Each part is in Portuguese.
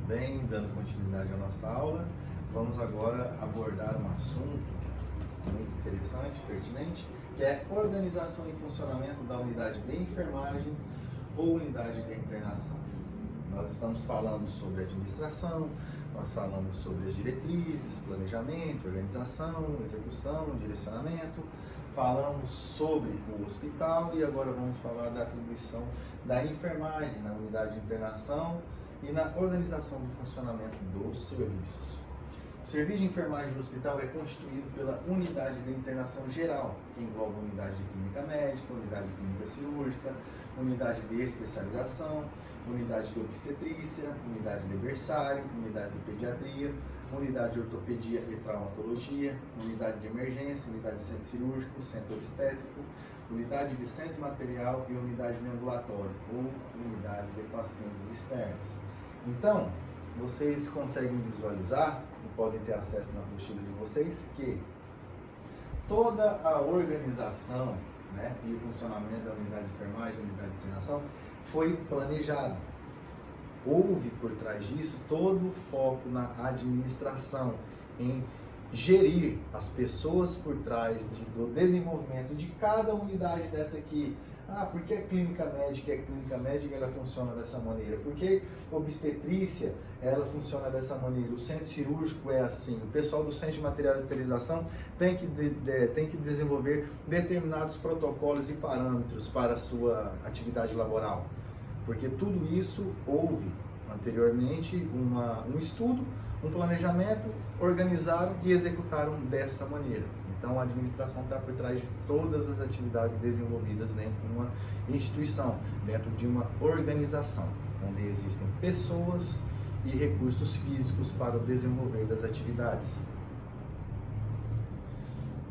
bem? Dando continuidade à nossa aula, vamos agora abordar um assunto muito interessante, pertinente, que é organização e funcionamento da unidade de enfermagem ou unidade de internação. Nós estamos falando sobre administração, nós falamos sobre as diretrizes, planejamento, organização, execução, direcionamento, falamos sobre o hospital e agora vamos falar da atribuição da enfermagem na unidade de internação e na organização do funcionamento dos serviços. O serviço de enfermagem do hospital é constituído pela unidade de internação geral, que engloba unidade de clínica médica, unidade de clínica cirúrgica, unidade de especialização, unidade de obstetrícia, unidade de berçário, unidade de pediatria, unidade de ortopedia e traumatologia, unidade de emergência, unidade de centro cirúrgico, centro obstétrico, unidade de centro material e unidade de ambulatório, ou unidade de pacientes externos. Então, vocês conseguem visualizar, e podem ter acesso na apostila de vocês, que toda a organização, e o funcionamento da unidade de enfermagem, unidade de internação, foi planejado. Houve por trás disso todo o foco na administração, em gerir as pessoas por trás do desenvolvimento de cada unidade dessa aqui. Por que a clínica médica ela funciona dessa maneira? Por que a obstetrícia ela funciona dessa maneira? O centro cirúrgico é assim. O pessoal do centro de material de esterilização tem que desenvolver determinados protocolos e parâmetros para a sua atividade laboral. Porque tudo isso houve anteriormente um estudo, um planejamento, organizaram e executaram dessa maneira. Então a administração está por trás de todas as atividades desenvolvidas dentro de uma instituição, dentro de uma organização, onde existem pessoas e recursos físicos para o desenvolver das atividades.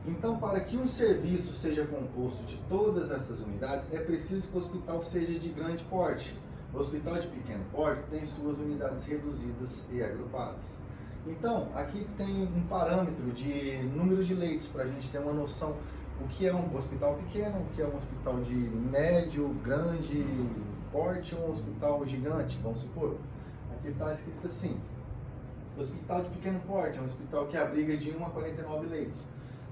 Então, para que um serviço seja composto de todas essas unidades, é preciso que o hospital seja de grande porte. O hospital de pequeno porte tem suas unidades reduzidas e agrupadas. Então, aqui tem um parâmetro de número de leitos para a gente ter uma noção o que é um hospital pequeno, o que é um hospital de médio, grande porte, um hospital gigante, vamos supor. Aqui está escrito assim: hospital de pequeno porte é um hospital que abriga de 1 a 49 leitos.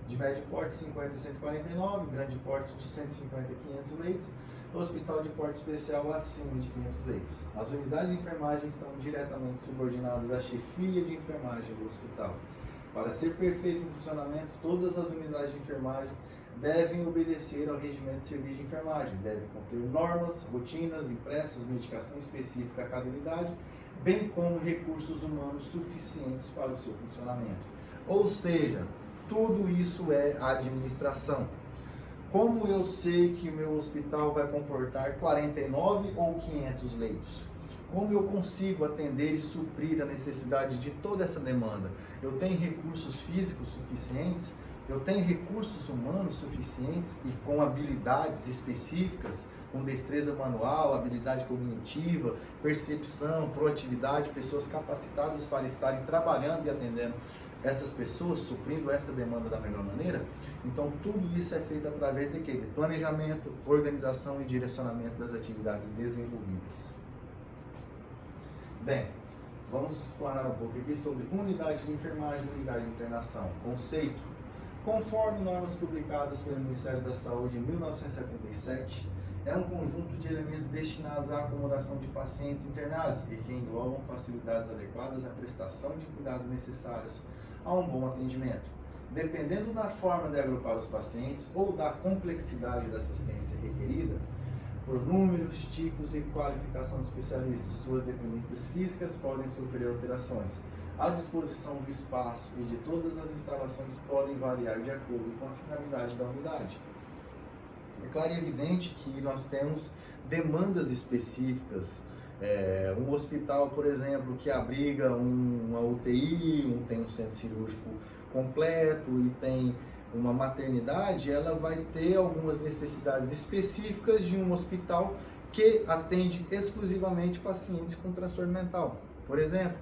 De médio porte, 50 a 149, grande porte de 150 a 500 leitos, hospital de porte especial acima de 500 leitos. As unidades de enfermagem estão diretamente subordinadas à chefia de enfermagem do hospital. Para ser perfeito o funcionamento, todas as unidades de enfermagem devem obedecer ao regimento de serviço de enfermagem, devem conter normas, rotinas, impressas, medicação específica a cada unidade, bem como recursos humanos suficientes para o seu funcionamento. Ou seja, tudo isso é administração. Como eu sei que o meu hospital vai comportar 49 ou 500 leitos? Como eu consigo atender e suprir a necessidade de toda essa demanda? Eu tenho recursos físicos suficientes? Eu tenho recursos humanos suficientes e com habilidades específicas, com destreza manual, habilidade cognitiva, percepção, proatividade, pessoas capacitadas para estarem trabalhando e atendendo essas pessoas, suprindo essa demanda da melhor maneira? Então tudo isso é feito através de quê? De planejamento, organização e direcionamento das atividades desenvolvidas. Bem, vamos explanar um pouco aqui sobre unidade de enfermagem e unidade de internação. Conceito: conforme normas publicadas pelo Ministério da Saúde em 1977, é um conjunto de elementos destinados à acomodação de pacientes internados e que englobam facilidades adequadas à prestação de cuidados necessários a um bom atendimento. Dependendo da forma de agrupar os pacientes ou da complexidade da assistência requerida, por números, tipos e qualificação de especialistas, suas dependências físicas podem sofrer alterações. A disposição do espaço e de todas as instalações podem variar de acordo com a finalidade da unidade. É claro e evidente que nós temos demandas específicas. Um hospital, por exemplo, que abriga uma UTI, tem um centro cirúrgico completo e tem uma maternidade, ela vai ter algumas necessidades específicas de um hospital que atende exclusivamente pacientes com transtorno mental, por exemplo.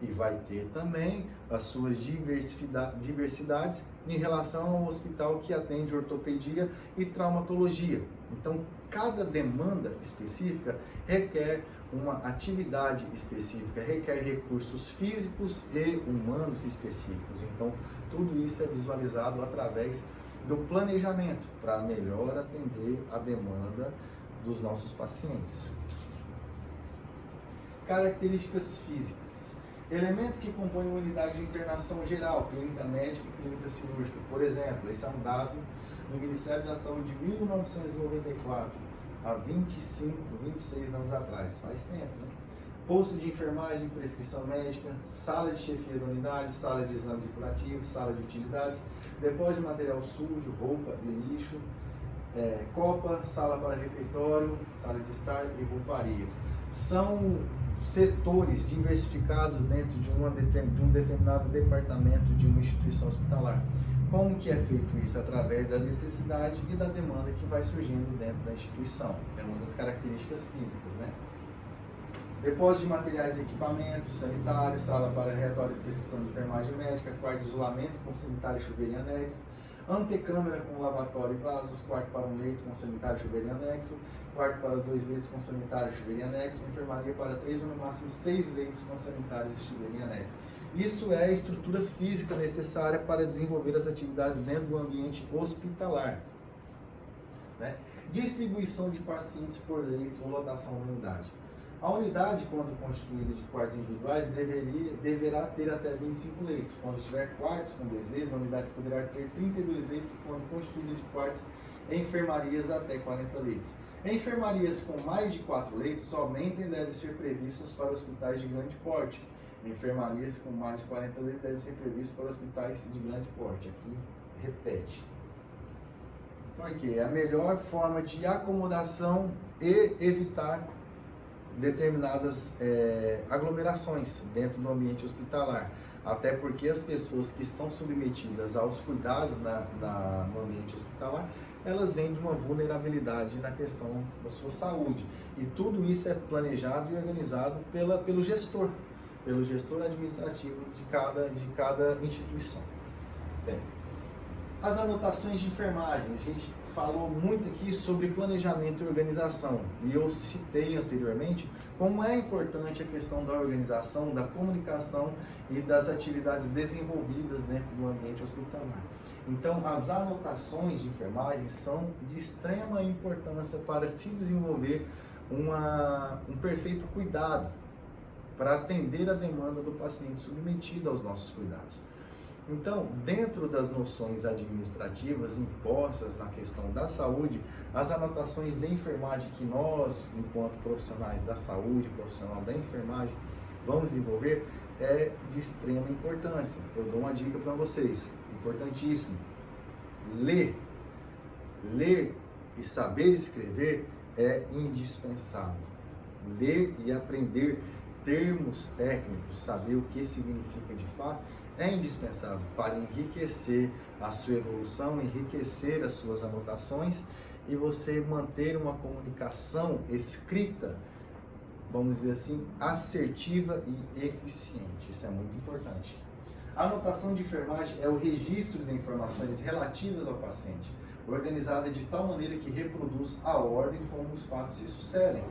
E vai ter também as suas diversidades em relação ao hospital que atende ortopedia e traumatologia. Então, cada demanda específica requer uma atividade específica, requer recursos físicos e humanos específicos. Então, tudo isso é visualizado através do planejamento para melhor atender a demanda dos nossos pacientes. Características físicas. Elementos que compõem uma unidade de internação geral, clínica médica e clínica cirúrgica. Por exemplo, esse é um dado do Ministério da Saúde de 1994, há 25, 26 anos atrás, faz tempo, né? Posto de enfermagem, prescrição médica, sala de chefia da unidade, sala de exames e curativos, sala de utilidades, depósito de material sujo, roupa e lixo, copa, sala para refeitório, sala de estar e rouparia. São setores diversificados dentro de um determinado departamento de uma instituição hospitalar. Como que é feito isso? Através da necessidade e da demanda que vai surgindo dentro da instituição. É uma das características físicas, né? Depósito de materiais e equipamentos sanitários, sala para relatório de prescrição de enfermagem médica, quarto de isolamento com sanitário e chuveiro em anexo, antecâmara com lavatório e vasos, quarto para um leito com sanitário e chuveiro em anexo, quarto para 2 leitos com sanitário e chuveiro em anexo, enfermaria para 3 ou no máximo 6 leitos com sanitários e chuveiro em anexo. Isso é a estrutura física necessária para desenvolver as atividades dentro do ambiente hospitalar, né? Distribuição de pacientes por leitos ou lotação da unidade. A unidade, quando constituída de quartos individuais, deverá ter até 25 leitos. Quando tiver quartos com 2 leitos, a unidade poderá ter 32 leitos, quando constituída de quartos em enfermarias até 40 leitos. Enfermarias com mais de 4 leitos somente devem ser previstas para hospitais de grande porte. Enfermarias com mais de 40 leitos devem ser previstas para hospitais de grande porte. Aqui, repete. Porque é a melhor forma de acomodação e evitar determinadas aglomerações dentro do ambiente hospitalar. Até porque as pessoas que estão submetidas aos cuidados no ambiente hospitalar, elas vêm de uma vulnerabilidade na questão da sua saúde. E tudo isso é planejado e organizado pelo gestor administrativo de cada instituição. Bem, as anotações de enfermagem. A gente falou muito aqui sobre planejamento e organização. E eu citei anteriormente como é importante a questão da organização, da comunicação e das atividades desenvolvidas dentro do ambiente hospitalar. Então, as anotações de enfermagem são de extrema importância para se desenvolver um perfeito cuidado para atender a demanda do paciente submetido aos nossos cuidados. Então, dentro das noções administrativas impostas na questão da saúde, as anotações de enfermagem que nós, enquanto profissionais da saúde, profissional da enfermagem, vamos desenvolver é de extrema importância. Eu dou uma dica para vocês, importantíssimo. Ler e saber escrever é indispensável. Ler e aprender termos técnicos, saber o que significa de fato, é indispensável para enriquecer a sua evolução, enriquecer as suas anotações e você manter uma comunicação escrita, vamos dizer assim, assertiva e eficiente. Isso é muito importante. A anotação de enfermagem é o registro de informações relativas ao paciente, organizada de tal maneira que reproduz a ordem como os fatos se sucedem.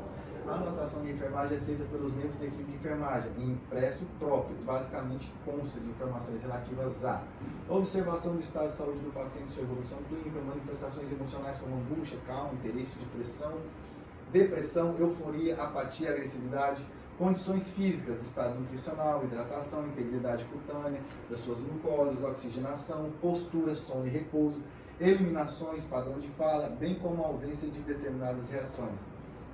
A anotação de enfermagem é feita pelos membros da equipe de enfermagem em impresso tópico, basicamente consta de informações relativas a observação do estado de saúde do paciente, sua evolução clínica, manifestações emocionais como angústia, calma, interesse, depressão, euforia, apatia, agressividade, condições físicas, estado nutricional, hidratação, integridade cutânea das suas mucosas, oxigenação, postura, sono e repouso, eliminações, padrão de fala, bem como a ausência de determinadas reações.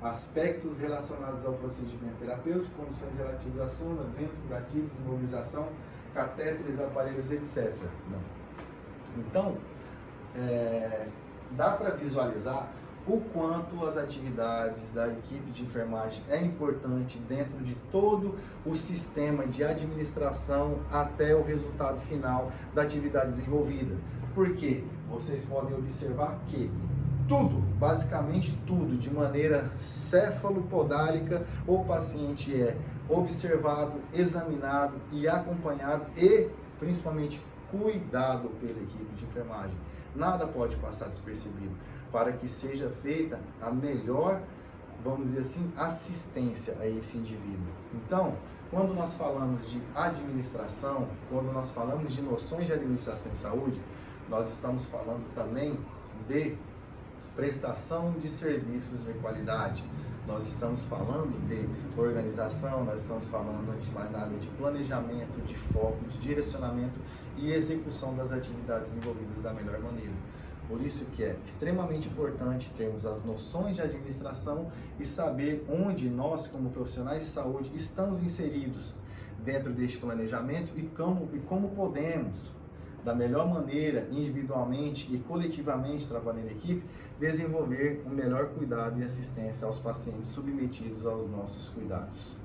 Aspectos relacionados ao procedimento terapêutico, condições relativas à sonda, ventos curativos, imobilização, catéteres, aparelhos, etc. Então, dá para visualizar o quanto as atividades da equipe de enfermagem é importante dentro de todo o sistema de administração até o resultado final da atividade desenvolvida. Porque vocês podem observar que tudo, basicamente tudo, de maneira cefalopodálica, o paciente é observado, examinado e acompanhado e, principalmente, cuidado pela equipe de enfermagem. Nada pode passar despercebido para que seja feita a melhor vamos dizer assim, assistência a esse indivíduo. Então, quando nós falamos de administração, quando nós falamos de noções de administração em saúde, nós estamos falando também de prestação de serviços de qualidade. Nós estamos falando de organização, nós estamos falando, antes de mais nada, de planejamento, de foco, de direcionamento e execução das atividades envolvidas da melhor maneira. Por isso que é extremamente importante termos as noções de administração e saber onde nós, como profissionais de saúde, estamos inseridos dentro deste planejamento e como podemos, da melhor maneira, individualmente e coletivamente, trabalhando em equipe, desenvolver o melhor cuidado e assistência aos pacientes submetidos aos nossos cuidados.